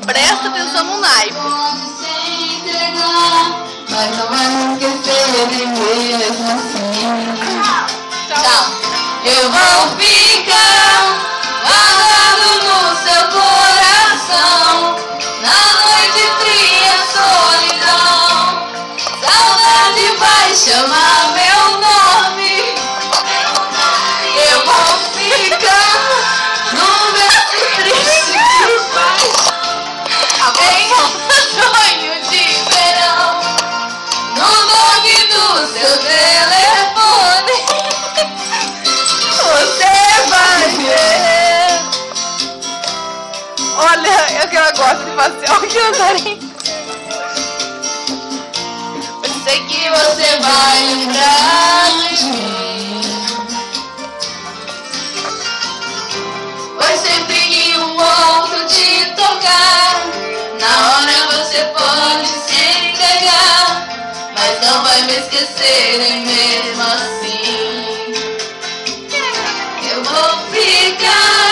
Presta atenção no naipe. Mas não vai me esquecer mesmo assim. Tchau. Eu vou ficar guardado no seu coração, na noite fria, solidão. Saudade vai chamar meu nome. Eu vou ficar num berço triste de paixão, em sonho de verão, no toque do seu telefone. Você vai ver. Olha, é o que ela gosta de fazer. Olha que andarim. Eu sei que você vai lembrar de mim, pois sempre que um outro te tocar, na hora você pode se entregar, mas não vai me esquecer nem mesmo assim. Eu vou ficar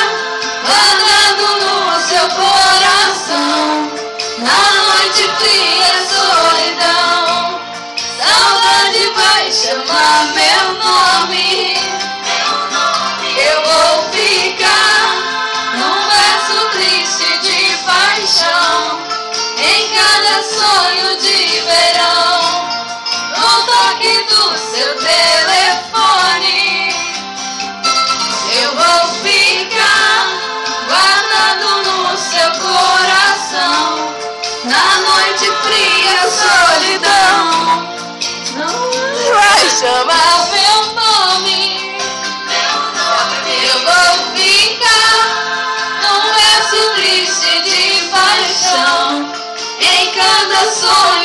guardado no seu coração, na noite fria, solidão. Saudade vai chamar meu nome. Eu vou ficar num verso triste de paixão, em cada sonho de verão, no toque do seu telefone. Eu vou ficar guardado no seu coração, na noite fria, solidão. Não vai chamar meu nome. Eu vou ficar num verso triste de paixão, em cada sonho